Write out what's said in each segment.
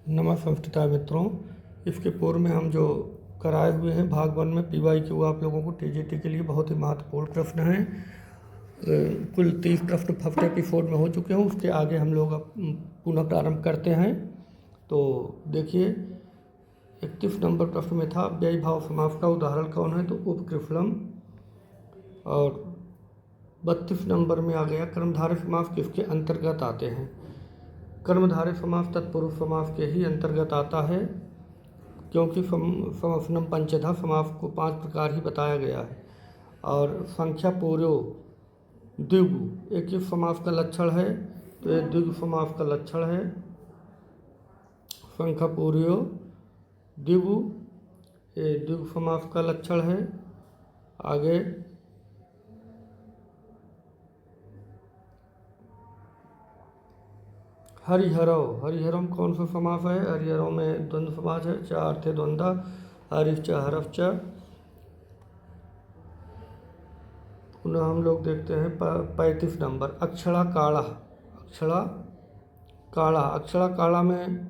नमस्कार मित्रों, इसके पूर्व में हम जो कराए हुए हैं भाग 1 में PYQ आप लोगों को TGT के लिए बहुत ही महत्वपूर्ण प्रश्न हैं। कुल 30 प्रश्न फर्स्ट एपिसोड में हो चुके हैं। उसके आगे हम लोग अब पुनः प्रारंभ करते हैं। तो देखिए 31 नंबर प्रश्न में था व्यय भाव समास का उदाहरण कौन है, तो उपकृफलम। और 32 नंबर में आ गया कर्मधारय समास किसके अंतर्गत आते हैं। कर्मधारय समास तत्पुरुष समास के ही अंतर्गत आता है, क्योंकि समासनम पंचधा समास को 5 प्रकार ही बताया गया है। और संख्या पूर्यो द्विगु एक किस समास का लक्षण है, तो ये द्विगु समास का लक्षण है। संख्या पूर्यो द्विगु ये द्विगु समास का लक्षण है। आगे हरिहरव, हरिहरम कौन सा समास है। हरिहरव में द्वंद्व समास है। च अर्थे द्वंद्व हरिश्च हरश्च। पुनः हम लोग देखते हैं 35 नंबर अक्षरा काढ़ा। अक्षरा काढ़ा, अक्षरा काढ़ा में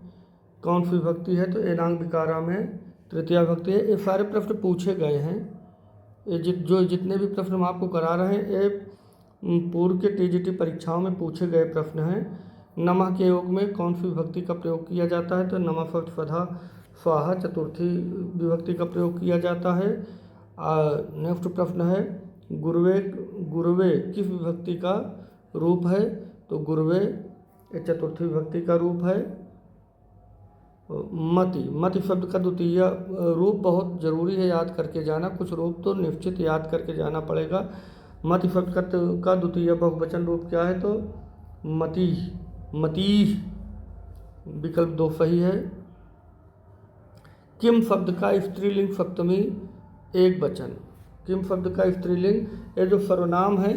कौन सी विभक्ति है, तो एनांग विकारा में तृतीया विभक्ति है। ये सारे प्रश्न पूछे गए हैं। ये जितने भी प्रश्न हम आपको करा रहे हैं ये पूर्व के TGT परीक्षाओं में पूछे गए प्रश्न हैं। नमः के योग में कौन सी विभक्ति का प्रयोग किया जाता है, तो नमः फट स्वधा स्वाहा चतुर्थी विभक्ति का प्रयोग किया जाता है। नेक्स्ट प्रश्न है गुरुवे, गुरुवे किस विभक्ति का रूप है, तो गुरुवे एक चतुर्थी विभक्ति का रूप है। मति, मति शब्द का द्वितीय रूप बहुत जरूरी है याद करके जाना। कुछ रूप तो निश्चित याद करके जाना पड़ेगा। मति शब्द का द्वितीय बहुवचन रूप क्या है, तो मति, मती। विकल्प 2 सही है। किम शब्द का स्त्रीलिंग सप्तमी एक वचन। किम शब्द का स्त्रीलिंग, ये जो सर्वनाम है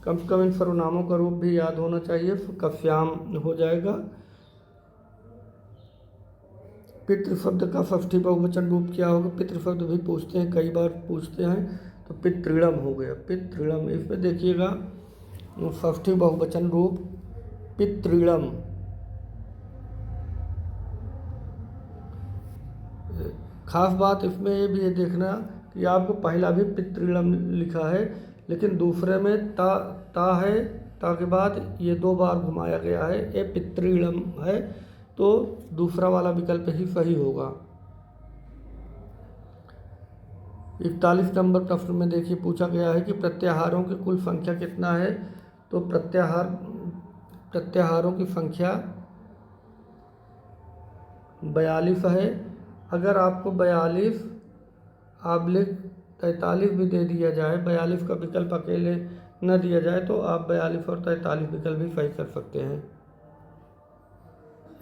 कम से कम इन सर्वनामों का रूप भी याद होना चाहिए। कस्याम हो जाएगा। पितृ शब्द का षष्ठी बहुवचन रूप क्या होगा। पितृ शब्द भी पूछते हैं, कई बार पूछते हैं, तो पितृणम हो गया। पितृणम, इसमें देखिएगा षष्ठी बहुवचन रूप पितृणम। खास बात इसमें ये भी है देखना कि आपको पहला भी पितृणम लिखा है, लेकिन दूसरे में ता है, ता के बाद ये 2 बार घुमाया गया है, ये पितृणम है, तो दूसरा वाला विकल्प ही सही होगा। 41 नंबर प्रश्न में देखिए पूछा गया है कि प्रत्याहारों की कुल संख्या कितना है, तो प्रत्याहारों की संख्या 42 है। अगर आपको 42/43 भी दे दिया जाए, 42 का विकल्प अकेले न दिया जाए, तो आप 42 और 43 विकल्प भी सही कर सकते हैं।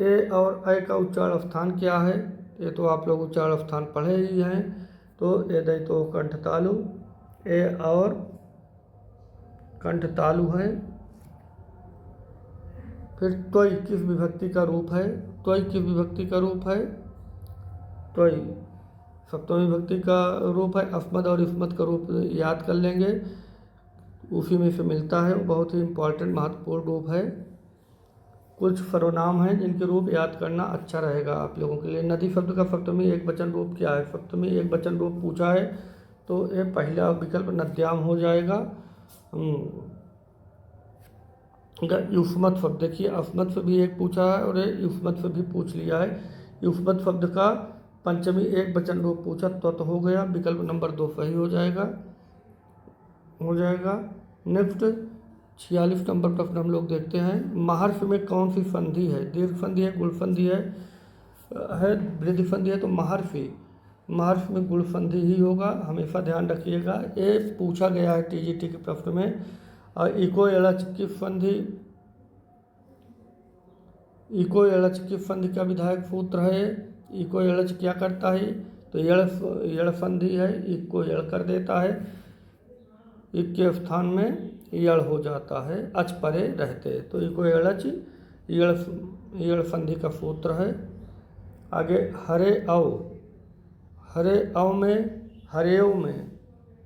ए और ऐ का उच्चारण स्थान क्या है, ये तो आप लोग उच्चारण स्थान पढ़े ही हैं, तो ए दई तो कंठ तालु, ए और कंठ तालु है। फिर त्वयि किस विभक्ति का रूप है, त्वयि किस विभक्ति का रूप है, त्वयि सप्तमी विभक्ति का रूप है। अस्मद और इस्मत का रूप याद कर लेंगे, उसी में से मिलता है, वो बहुत ही इम्पोर्टेंट महत्वपूर्ण रूप है। कुछ सर्वनाम हैं जिनके रूप याद करना अच्छा रहेगा आप लोगों के लिए। नदी शब्द का सप्तमी एक वचन रूप क्या है, सप्तमी एक वचन रूप पूछा है, तो ये पहला विकल्प नद्याम हो जाएगा। युष्मत शब्द देखिए, अस्मत से भी एक पूछा है और ये युष्मत से भी पूछ लिया है। युष्मत शब्द का पंचमी एक वचन रूप पूछा तो हो गया, विकल्प नंबर 2 सही हो जाएगा। नेक्स्ट 46 नंबर प्रश्न हम लोग देखते हैं। महर्ष में कौन सी संधि है, दीर्घ संधि है, गुण संधि है वृद्धि संधि है, तो महर्ष में गुण संधि ही होगा, हमेशा ध्यान रखिएगा। ये पूछा गया है TGT के प्रश्न में। और इको एड़च की संधि, इको एड़च की संधि का विधायक सूत्र है। इको एड़च क्या करता है, तो एड़ संधि है, इको एड़ कर देता है, इक के स्थान में यड़ हो जाता है, अच परे रहते, तो इको एड़च यड़ संधि का सूत्र है। आगे हरे अव में, हरेव में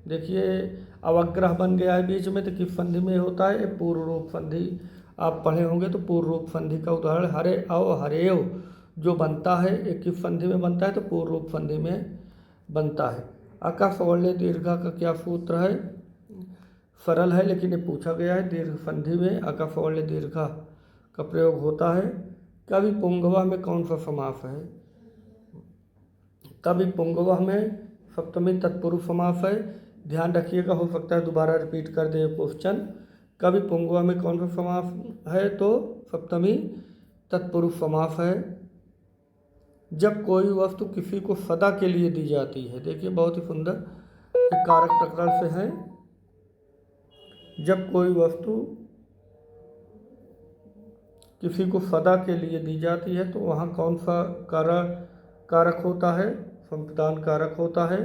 देखिए अवग्रह बन गया है बीच में, तो किस संधि में होता है, पूर्व रूप संधि आप पढ़े होंगे, तो पूर्व रूप संधि का उदाहरण हरे अव हरेव, जो बनता है एक किस संधि में बनता है, तो पूर्व रूप संधि में बनता है। अका सवर्ण्य दीर्घा का क्या सूत्र है? सरल है लेकिन ये पूछा गया है। दीर्घ संधि में अका सवर्ण्य दीर्घा का प्रयोग होता है। कवि पुंगवा में कौन सा समास है? कवि पुंगवा में सप्तमी तत्पुरुष समास है। ध्यान रखिएगा, हो सकता है दोबारा रिपीट कर दे क्वेश्चन। कवि पुंगवा में कौन सा समास है? तो सप्तमी तत्पुरुष समास है। जब कोई वस्तु किसी को सदा के लिए दी जाती है, देखिए बहुत ही सुंदर एक कारक प्रकरण से है। जब कोई वस्तु किसी को सदा के लिए दी जाती है तो वहाँ कौन सा कारक होता है? संप्रदान कारक होता है।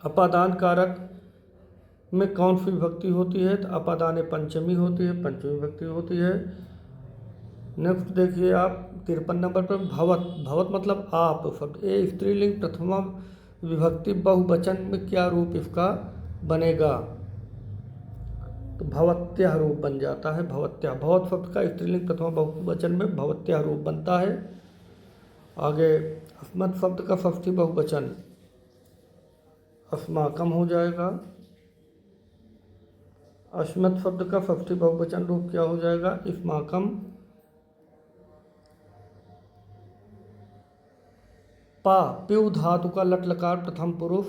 अपादान कारक में कौन सी विभक्ति होती है? तो अपादान पंचमी होती है, पंचमी विभक्ति होती है। नेक्स्ट देखिए आप 53 नंबर पर भवत। भवत मतलब आप शब्द। ए स्त्रीलिंग प्रथमा विभक्ति बहुवचन में क्या रूप इसका बनेगा? तो भवत्यः रूप बन जाता है। भवत्यः, भवत शब्द का स्त्रीलिंग प्रथमा बहुवचन में भवत्यः रूप बनता है। आगे अस्मत् शब्द का षष्ठी बहुवचन अस्माकम हो जाएगा। अस्मत् शब्द का षष्ठी बहुवचन रूप क्या हो जाएगा? इस्माकम। पा, पिव धातु का लट लकार प्रथम पुरुष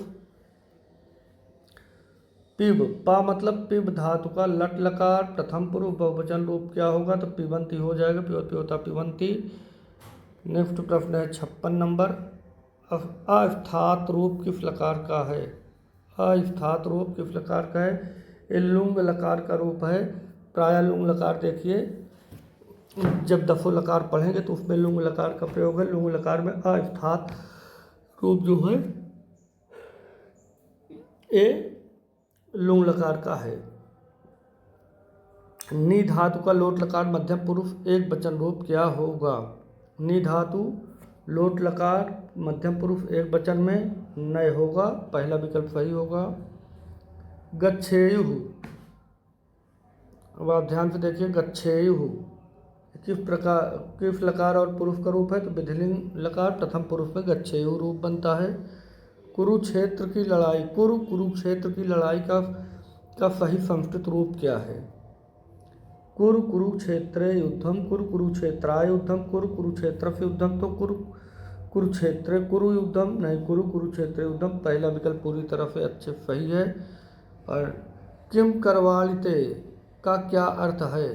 पिव। पा मतलब पिव धातु का लट लकार प्रथम पुरुष बहुवचन रूप क्या होगा? तो पिबंती हो जाएगा। पिवत पिवता पिबंती। नेक्स्ट प्रश्न है 56 नंबर। अस्थात रूप किस लकार का है? अस्थात रूप किस लकार का है? ये लुंग लकार का रूप है। प्रायः लुंग लकार देखिए जब दफो लकार पढ़ेंगे तो उसमें लुंग लकार का प्रयोग है। लुंग लकार में अस्थात रूप जो है ये लुंग लकार का है। नी धातु का लोट लकार मध्यम पुरुष एक वचन रूप क्या होगा? नी धातु लोट लकार मध्यम पुरुष एक वचन में नय होगा, पहला विकल्प सही होगा। गच्छेयु, अब आप ध्यान से देखिए गच्छेयु किस प्रकार किस लकार और पुरुष का रूप है? तो विधिलिंग लकार प्रथम पुरुष में गच्छेयु रूप बनता है। कुरुक्षेत्र की लड़ाई, कुरुक्षेत्र की लड़ाई का सही संस्कृत रूप क्या है? कुरुक्षेत्रे युद्धम, कुरुक्षेत्राय युद्धम, कुरुक्षेत्र से युद्धम। तो कुरुक्षेत्र कुरु युद्धम नहीं, कुरुक्षेत्र युद्धम पहला विकल्प पूरी तरह से अच्छे सही है। और किम करवालिते का क्या अर्थ है?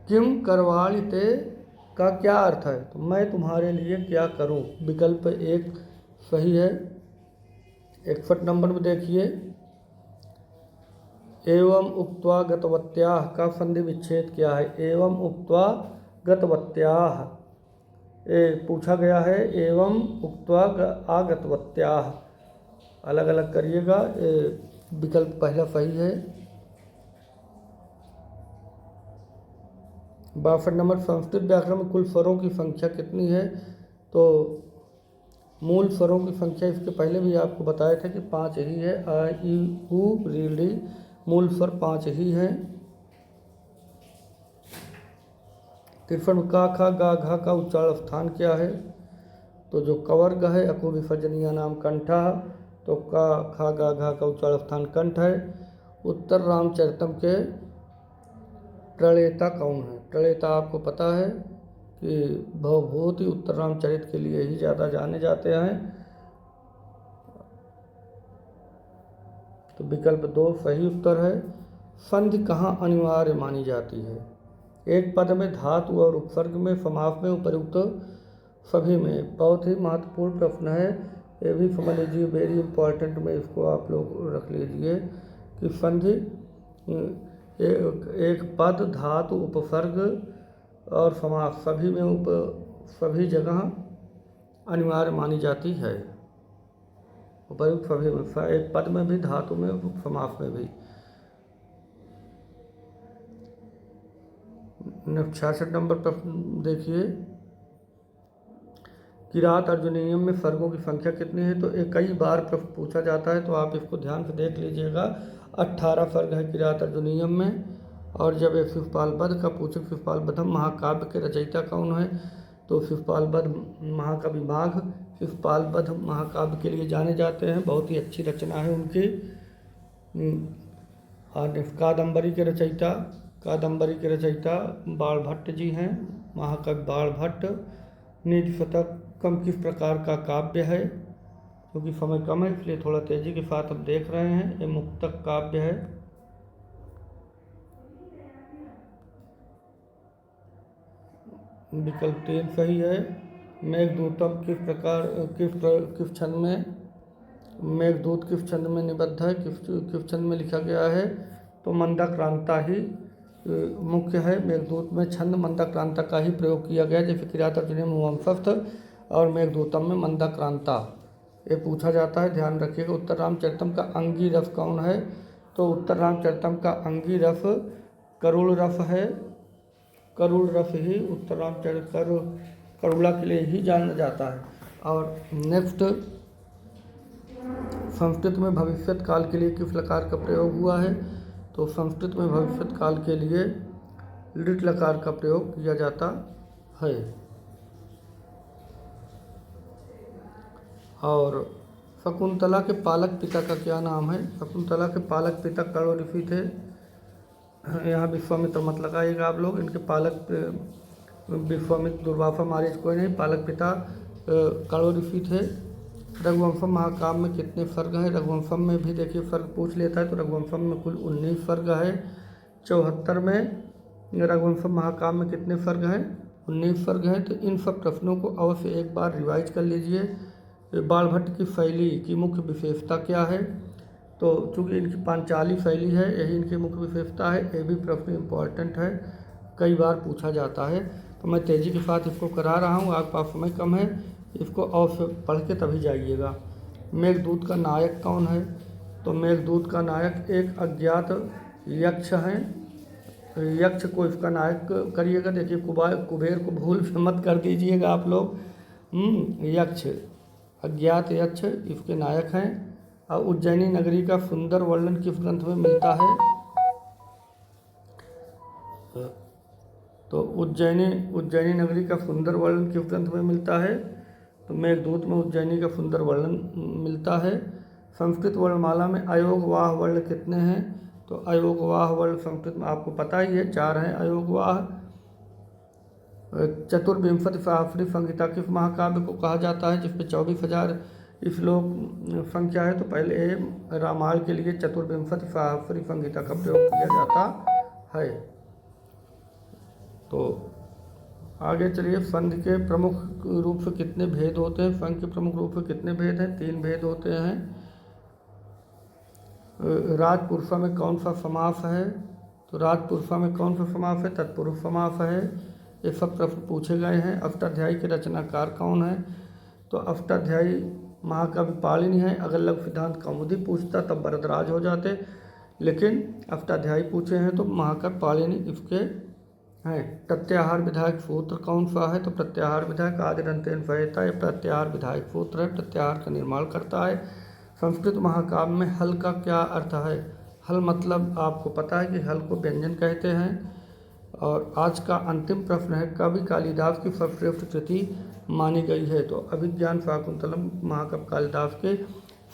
किम करवालिते का क्या अर्थ है? तो मैं तुम्हारे लिए क्या करूं, विकल्प एक सही है। 61 नंबर में देखिए एवं उक्त्वा गतवत्याः का संधि विच्छेद क्या है? एवं उक्त्वा गतवत्याः ये पूछा गया है। एवं उक्त्वा आगतवत्याः अलग अलग करिएगा, विकल्प पहला सही है। 62 नंबर संस्कृत व्याकरण में कुल स्वरों की संख्या कितनी है? तो मूल स्वरों की संख्या इसके पहले भी आपको बताया था कि 5 ही है। आ ई उ री ली मूल स्वर 5 ही हैं। 53 का खा गा घा का उच्चारण स्थान क्या है? तो जो कवर्ग है अको विसर्जनीय नाम कंठा, तो का खा गा घा का उच्चारण स्थान कंठ है। उत्तर रामचरितम के प्रणेता कौन है? प्रणेता आपको पता है कि भवभूति उत्तर रामचरित के लिए ही ज़्यादा जाने जाते हैं। तो विकल्प 2 सही उत्तर है। संधि कहाँ अनिवार्य मानी जाती है? एक पद में धातु और उपसर्ग में समास में उपर्युक्त सभी में। बहुत ही महत्वपूर्ण प्रश्न है, ये भी समझ लीजिए, वेरी इंपॉर्टेंट में इसको आप लोग रख लीजिए कि संधि एक पद धातु उपसर्ग और समास सभी में सभी जगह अनिवार्य मानी जाती है। उपर्युक्त सभी में, एक पद में भी, धातु में, समास में भी। 66 नंबर पर देखिए किरात अर्जुनीयम में सर्गों की संख्या कितनी है? तो एक कई बार प्रश्न पूछा जाता है, तो आप इसको ध्यान से देख लीजिएगा। 18 सर्ग है किरात अर्जुनीयम में। और जब एक शिशुपाल वध का पूछे शिशुपाल वधम महाकाव्य के रचयिता कौन है, तो शिशुपाल वध महाकवि माघ शिशुपाल वध महाकाव्य के लिए जाने जाते हैं। बहुत ही अच्छी रचना है उनकी। और कादम्बरी के रचयिता बाणभट्ट जी हैं, महाकवि बाणभट्ट। निज शतकम किस प्रकार का काव्य है, क्योंकि समय कम है इसलिए थोड़ा तेजी के साथ हम देख रहे हैं। ये मुक्तक काव्य है। विकल्प 3 सही है। मेघदूतम किस छंद में, मेघदूत किस छंद में निबद्ध है, किस छंद में लिखा गया है, तो मंदाक्रांता ही मुख्य है। मेघदूत में छंद मंदाक्रांता का ही प्रयोग किया गया, जैसे किरातार्जुनीय वंशस्थ और मेघदूतम में मंदाक्रांता। ये पूछा जाता है, ध्यान रखिएगा। उत्तर रामचरितम का अंगी रस कौन है, तो उत्तर रामचरितम का अंगी रस करुण रस है। करुण रस ही उत्तर रामचरित करुणा के लिए ही जाना जाता है। और नेक्स्ट, संस्कृत में भविष्यत काल के लिए किस लकार का प्रयोग हुआ है, तो संस्कृत में भविष्यत काल के लिए लिट लकार का प्रयोग किया जाता है। और शकुंतला के पालक पिता का क्या नाम है, शकुंतला के पालक पिता कण्व ऋषि थे। यहाँ विश्वामित्र मत लगाइएगा आप लोग, इनके पालक विश्वामित्र दुर्वासा मारीच कोई नहीं, पालक पिता कण्व ऋषि थे। रघुवंशम महाकाव्य में कितने सर्ग हैं, रघुवंशम में भी देखिए सर्ग पूछ लेता है, तो रघुवंशम में कुल 19 सर्ग है। 74 में रघुवंशम महाकाव्य में कितने सर्ग हैं, 19 सर्ग हैं। तो इन सब प्रश्नों को अवश्य एक बार रिवाइज कर लीजिए। बाणभट्ट की शैली की मुख्य विशेषता क्या है, तो चूँकि इनकी पांचाली शैली है, यही इनकी मुख्य विशेषता है। ये भी प्रश्न इम्पॉर्टेंट है, कई बार पूछा जाता है। तो मैं तेज़ी के साथ इसको करा रहा हूँ, आपके पास समय कम है, इसको अवश्य पढ़ के तभी जाइएगा। मेघदूत का नायक कौन है, तो मेघदूत का नायक एक अज्ञात यक्ष है। यक्ष को इसका नायक करिएगा। देखिए कुबेर को भूल मत कर दीजिएगा आप लोग। यक्ष, अज्ञात यक्ष इसके नायक हैं। और उज्जैनी नगरी का सुंदर वर्णन किस ग्रंथ में मिलता है, तो उज्जैनी नगरी का सुंदर वर्णन किस ग्रंथ में मिलता है, तो मेघदूत में उज्जैनी का सुंदर वर्णन मिलता है। संस्कृत वर्णमाला में अयोगवाह वर्ण कितने हैं, तो अयोगवाह वर्ण संस्कृत में आपको पता ही है 4 हैं अयोगवाह। चतुर्विंशति सहस्री संहिता किस महाकाव्य को कहा जाता है, जिसमें 24,000 श्लोक संख्या है, तो पहले रामायण के लिए चतुर्विंशति सहस्री संहिता का प्रयोग किया जाता है। तो आगे चलिए, संधि के प्रमुख रूप से कितने भेद होते हैं, संधि के प्रमुख रूप से कितने भेद हैं, 3 भेद होते हैं। राजपुरुषा में कौन सा समास है, तो राजपुरुषा में कौन सा समास है, तत्पुरुष समास है। ये सब प्रश्न पूछे गए हैं। अष्टाध्यायी के रचनाकार कौन है, तो अष्टाध्यायी महाकवि पाणिनि है। अगर लघु सिद्धांत कौमुदी पूछता तब भरद्वाज हो जाते, लेकिन अष्टाध्यायी पूछे हैं तो महाकवि पाणिनि इसके हैं। प्रत्याहार विधायक सूत्र कौन सा है, तो प्रत्याहार विधायक आदिरंतेन संहिता, यह प्रत्याहार विधायक सूत्र है, प्रत्याहार का निर्माण करता है। संस्कृत महाकाव्य में हल का क्या अर्थ है, हल मतलब आपको पता है कि हल को व्यंजन कहते हैं। और आज का अंतिम प्रश्न है, कवि कालिदास की सर्वश्रेष्ठ कृति मानी गई है, तो अभिज्ञान शाकुंतलम महाकवि कालिदास के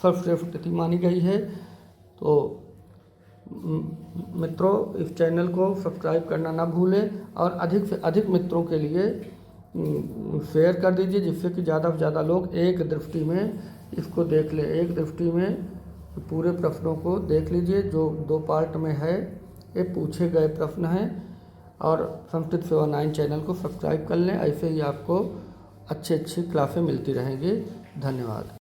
सर्वश्रेष्ठ कृति मानी गई है। तो मित्रों, इस चैनल को सब्सक्राइब करना ना भूलें और अधिक से अधिक मित्रों के लिए शेयर कर दीजिए, जिससे कि ज़्यादा से ज़्यादा लोग एक दृष्टि में इसको देख लें। एक दृष्टि में पूरे प्रश्नों को देख लीजिए, जो 2 पार्ट में है, ये पूछे गए प्रश्न हैं। और संस्कृत सेवा 9 चैनल को सब्सक्राइब कर लें, ऐसे ही आपको अच्छी क्लासें मिलती रहेंगी। धन्यवाद।